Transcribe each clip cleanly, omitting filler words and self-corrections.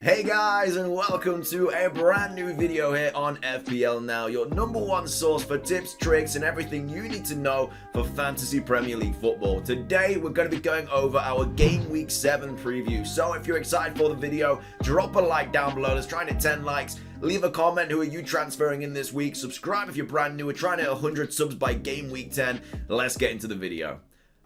Hey guys, and welcome to a brand new video here on FPL Now, your #1 source for tips, tricks, and everything you need to know for Fantasy Premier League football. Today, we're going to be going over our Game Week 7 preview. So if you're excited for the video, drop a like down below. Let's try and hit 10 likes. Leave a comment, who are you transferring in this week? Subscribe if you're brand new. We're trying to hit 100 subs by Game Week 10. Let's get into the video.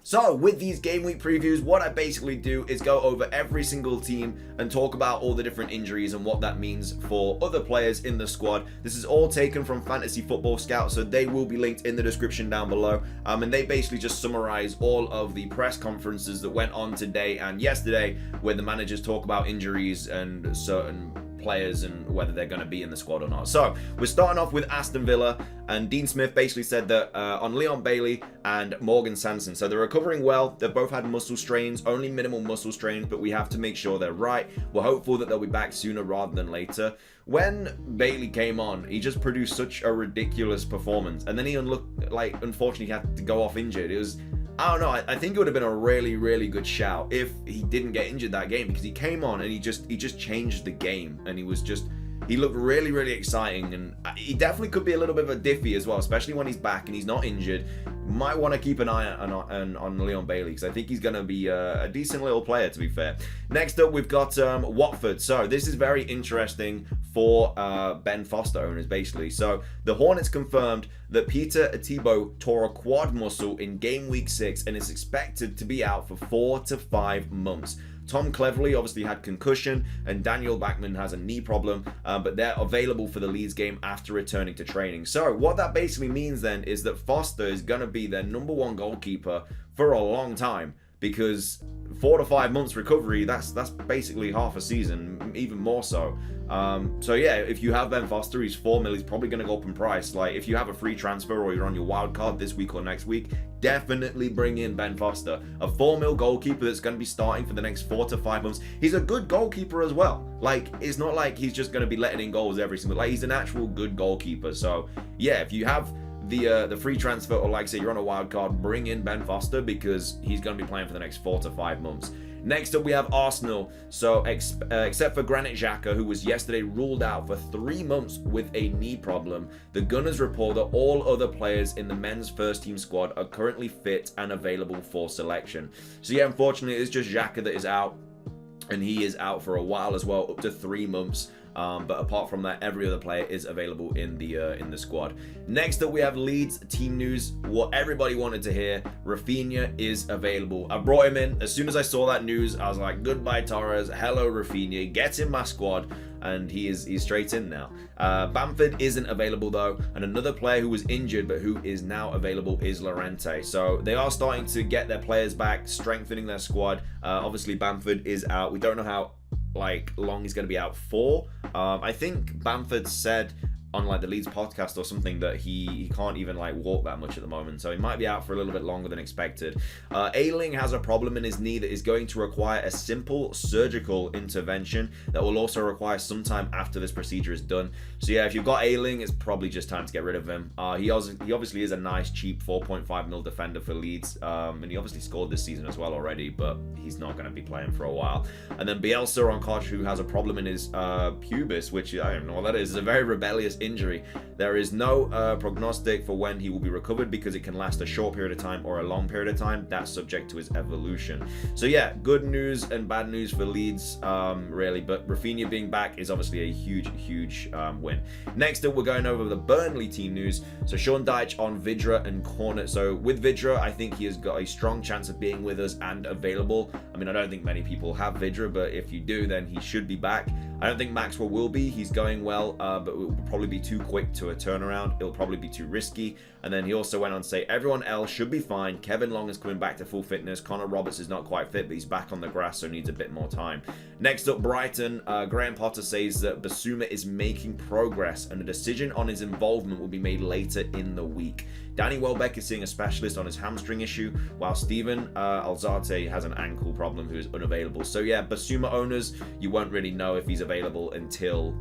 So, with these Game Week previews, what I basically do is go over every single team and talk about all the different injuries and what that means for other players in the squad. This is all taken from Fantasy Football Scout, so they will be linked in the description down below. And they basically just summarize all of the press conferences that went on today and yesterday, where the managers talk about injuries and certain players and whether they're going to be in the squad or not. So we're starting off with Aston Villa, and Dean Smith basically said that on Leon Bailey and Morgan Sanson, so they're recovering well. They've both had muscle strains, only minimal muscle strains, but we have to make sure they're right. We're hopeful that they'll be back sooner rather than later. When Bailey came on, he just produced such a ridiculous performance, and then he unfortunately had to go off injured. It was, I don't know, I think it would have been a really, really good shout if he didn't get injured that game, because he came on and he just changed the game, and he looked really, really exciting, and he definitely could be a little bit of a diffie as well, especially when he's back and he's not injured. Might want to keep an eye on Leon Bailey, because I think he's going to be a decent little player, to be fair. Next up, we've got Watford. So this is very interesting for Ben Foster owners, basically. So the Hornets confirmed that Peter Atibo tore a quad muscle in Game Week 6 and is expected to be out for 4 to 5 months. Tom Cleverley obviously had concussion, and Daniel Backman has a knee problem, but they're available for the Leeds game after returning to training. So what that basically means then is that Foster is going to be their #1 goalkeeper for a long time, because 4 to 5 months recovery, that's basically half a season, even more so. So yeah, if you have Ben Foster, he's 4 mil, he's probably going to go up in price. Like, if you have a free transfer or you're on your wild card this week or next week, definitely bring in Ben Foster, a 4 mil goalkeeper that's going to be starting for the next 4 to 5 months. He's a good goalkeeper as well. Like, it's not like he's just going to be letting in goals every single, like, he's an actual good goalkeeper. So yeah, if you have the free transfer, or like I say, you're on a wild card, bring in Ben Foster, because he's going to be playing for the next 4 to 5 months. Next up, we have Arsenal. So except for Granit Xhaka, who was yesterday ruled out for 3 months with a knee problem, the Gunners report that all other players in the men's first team squad are currently fit and available for selection. So yeah, unfortunately, it's just Xhaka that is out, and he is out for a while as well, up to 3 months. But apart from that, every other player is available in the squad. Next up, we have Leeds team news. What everybody wanted to hear: Rafinha is available. I brought him in as soon as I saw that news. I was like, goodbye Torres, hello Rafinha, get in my squad, and he's straight in now. Bamford isn't available though, and another player who was injured but who is now available is Llorente. So they are starting to get their players back, strengthening their squad. Obviously Bamford is out. We don't know how long he's going to be out for. I think Bamford said on the Leeds podcast or something that he can't even walk that much at the moment, so he might be out for a little bit longer than expected. Ayling has a problem in his knee that is going to require a simple surgical intervention that will also require some time after this procedure is done. So yeah, if you've got Ayling, it's probably just time to get rid of him. He obviously is a nice cheap 4.5 mil defender for Leeds, and he obviously scored this season as well already, but he's not going to be playing for a while. And then Bielsa on Koch, who has a problem in his pubis, which I don't know what that is. It's a very rebellious injury. There is no prognostic for when he will be recovered, because it can last a short period of time or a long period of time. That's subject to his evolution. So yeah, good news and bad news for Leeds, really, but Rafinha being back is obviously a huge win. Next up, we're going over the Burnley team news. So Sean Dyche on Vydra and Cornet. So with Vydra, I think he has got a strong chance of being with us and available. I mean, I don't think many people have Vydra, but if you do, then he should be back. I don't think Maxwell will be. He's going well, but it will probably be too quick to a turnaround. It'll probably be too risky. And then he also went on to say everyone else should be fine. Kevin Long is coming back to full fitness. Connor Roberts is not quite fit, but he's back on the grass, so needs a bit more time. Next up, Brighton. Graham Potter says that Basuma is making progress, and a decision on his involvement will be made later in the week. Danny Welbeck is seeing a specialist on his hamstring issue, while Steven Alzate has an ankle problem, who is unavailable. So yeah, Basuma owners, you won't really know if he's available until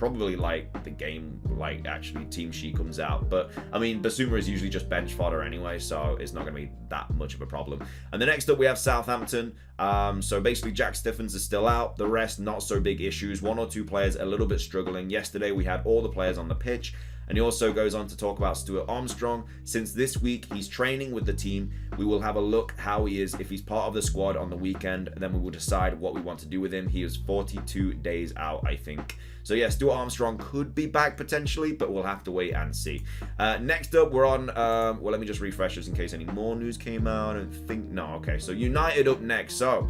probably like the game, like actually team sheet comes out. But I mean, Basuma is usually just bench fodder anyway, so it's not going to be that much of a problem. And the next up we have Southampton. So basically Jack Stephens is still out. The rest, not so big issues. One or two players a little bit struggling. Yesterday we had all the players on the pitch. And he also goes on to talk about Stuart Armstrong. Since this week he's training with the team, we will have a look how he is. If he's part of the squad on the weekend, then we will decide what we want to do with him. He is 42 days out, I think. So yeah, Stuart Armstrong could be back potentially, but we'll have to wait and see. Next up, we're on, well, let me just refresh just in case any more news came out. I don't think, no, okay. So United up next. So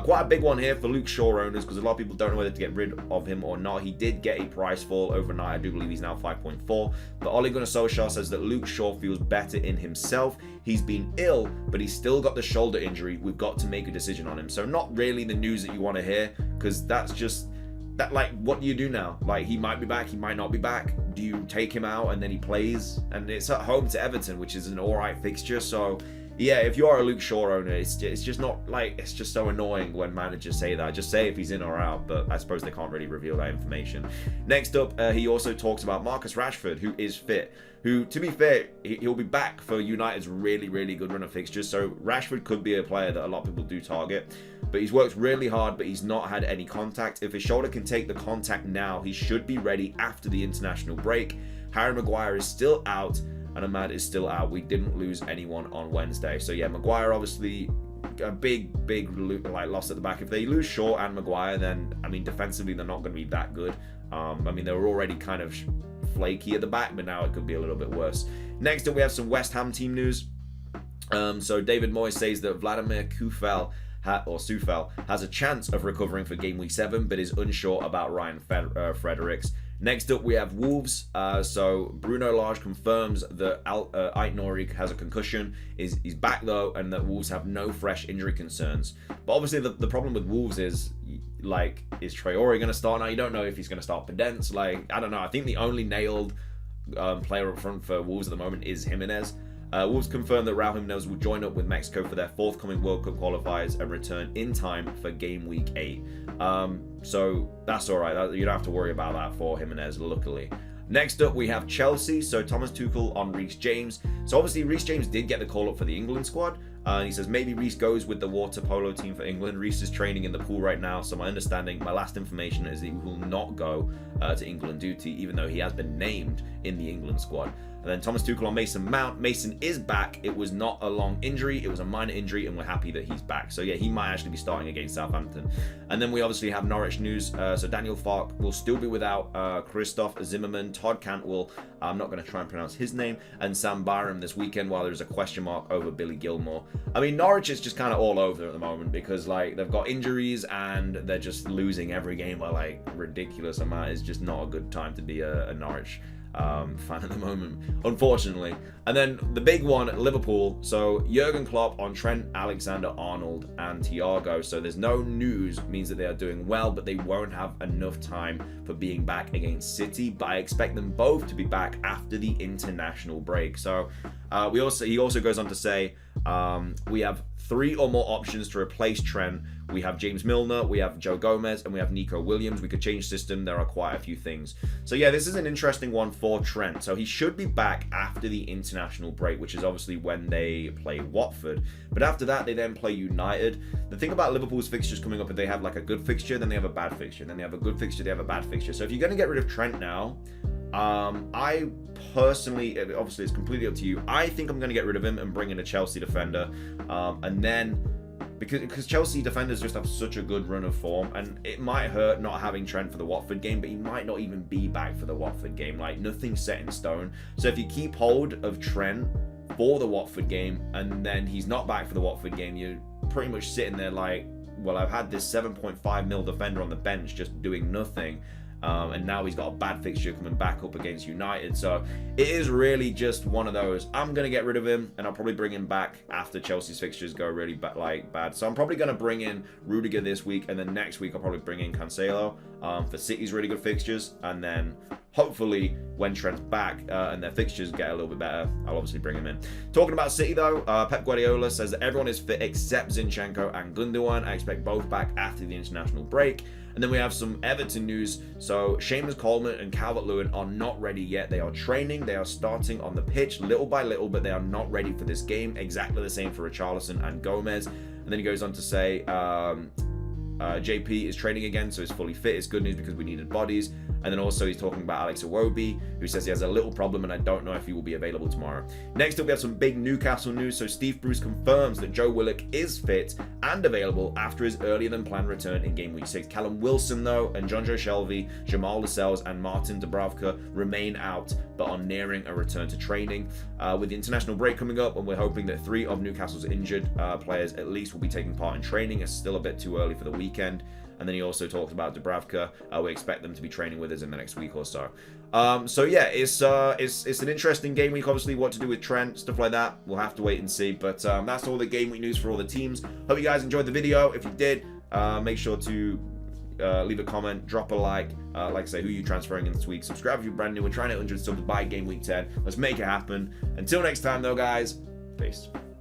quite a big one here for Luke Shaw owners, because a lot of people don't know whether to get rid of him or not. He did get a price fall overnight. I do believe he's now 5.4. But Ole Gunnar Solskjaer says that Luke Shaw feels better in himself. He's been ill, but he's still got the shoulder injury. We've got to make a decision on him. So not really the news that you want to hear, because that's just, that, like, what do you do now? Like, he might be back, he might not be back. Do you take him out and then he plays? And it's at home to Everton, which is an alright fixture. So yeah, if you are a Luke Shaw owner, it's just not, like, it's just so annoying when managers say that. Just say if he's in or out, but I suppose they can't really reveal that information. Next up, he also talks about Marcus Rashford, who is fit, who, to be fair, he'll be back for United's really, really good run of fixtures. So Rashford could be a player that a lot of people do target, but he's worked really hard, but he's not had any contact. If his shoulder can take the contact now, he should be ready after the international break. Harry Maguire is still out, and Ahmad is still out. We didn't lose anyone on Wednesday. So yeah, Maguire obviously a big like loss at the back. If they lose Shaw and Maguire, then I mean defensively they're not going to be that good. I mean they were already kind of flaky at the back, but now it could be a little bit worse. Next up we have some West Ham team news. So David Moyes says that Vladimir Coufal has a chance of recovering for game week 7, but is unsure about Ryan Fredericks. Next up, we have Wolves. So Bruno Lage confirms that Ait Nouri has a concussion. He's back though, and that Wolves have no fresh injury concerns. But obviously, the problem with Wolves is, like, is Traore going to start now? You don't know if he's going to start Podence. Like, I don't know. I think the only nailed player up front for Wolves at the moment is Jimenez. Wolves confirmed that Raul Jimenez will join up with Mexico for their forthcoming World Cup qualifiers and return in time for game week 8. So that's all right. You don't have to worry about that for Jimenez, luckily. Next up, we have Chelsea. So Thomas Tuchel on Reece James. So obviously, Reece James did get the call up for the England squad. He says maybe Reece goes with the water polo team for England. Reece is training in the pool right now. So my last information is he will not go to England duty, even though he has been named in the England squad. And then Thomas Tuchel on Mason Mount. Mason is back. It was not a long injury. It was a minor injury, and we're happy that he's back. So yeah, he might actually be starting against Southampton. And then we obviously have Norwich news. So Daniel Farke will still be without Christoph Zimmerman, Todd Cantwell, I'm not going to try and pronounce his name, and Sam Byram this weekend, while there's a question mark over Billy Gilmore. I mean, Norwich is just kind of all over at the moment because, like, they've got injuries and they're just losing every game by, like, ridiculous amount. It's just not a good time to be a Norwich fan at the moment, unfortunately. And then the big one, Liverpool. So Jurgen Klopp on Trent Alexander-Arnold and Thiago. So there's no news, means that they are doing well, but they won't have enough time for being back against City. But I expect them both to be back after the international break. So he also goes on to say we have 3 or more options to replace Trent. We have James Milner, we have Joe Gomez, and we have Nico Williams. We could change system. There are quite a few things. So yeah, this is an interesting one for Trent. So he should be back after the international break, which is obviously when they play Watford. But after that, they then play United. The thing about Liverpool's fixtures coming up is they have like a good fixture, then they have a bad fixture, then they have a good fixture, they have a bad fixture. So if you're going to get rid of Trent now, I personally, obviously it's completely up to you, I think I'm going to get rid of him and bring in a Chelsea defender. And then, because Chelsea defenders just have such a good run of form, and it might hurt not having Trent for the Watford game, but he might not even be back for the Watford game. Like, nothing's set in stone. So if you keep hold of Trent for the Watford game, and then he's not back for the Watford game, you're pretty much sitting there like, well, I've had this 7.5 mil defender on the bench just doing nothing. And now he's got a bad fixture coming back up against United. So it is really just one of those. I'm going to get rid of him, and I'll probably bring him back after Chelsea's fixtures go really bad. So I'm probably going to bring in Rudiger this week, and then next week I'll probably bring in Cancelo for City's really good fixtures. And then hopefully when Trent's back and their fixtures get a little bit better, I'll obviously bring him in. Talking about City though, Pep Guardiola says that everyone is fit except Zinchenko and Gundogan. I expect both back after the international break. And then we have some Everton news. So Seamus Coleman and Calvert-Lewin are not ready yet. They are training. They are starting on the pitch little by little, but they are not ready for this game. Exactly the same for Richarlison and Gomez. And then he goes on to say JP is training again, so he's fully fit. It's good news because we needed bodies. And then also he's talking about Alex Iwobi, who says he has a little problem and I don't know if he will be available tomorrow. Next up, we have some big Newcastle news. So Steve Bruce confirms that Joe Willock is fit and available after his earlier than planned return in game week 6. Callum Wilson, though, and Jonjo Shelvey, Jamal Lascelles, and Martin Dubravka remain out, but are nearing a return to training. With the international break coming up, and we're hoping that 3 of Newcastle's injured players at least will be taking part in training. It's still a bit too early for the weekend. And then he also talked about Dubravka. We expect them to be training with us in the next week or so. So yeah, it's an interesting game week. Obviously, what to do with Trent, stuff like that, we'll have to wait and see. But that's all the game week news for all the teams. Hope you guys enjoyed the video. If you did, make sure to leave a comment, drop a like. Like I say, who are you transferring in this week? Subscribe if you're brand new. We're trying to 100 subs by game week 10. Let's make it happen. Until next time, though, guys. Peace.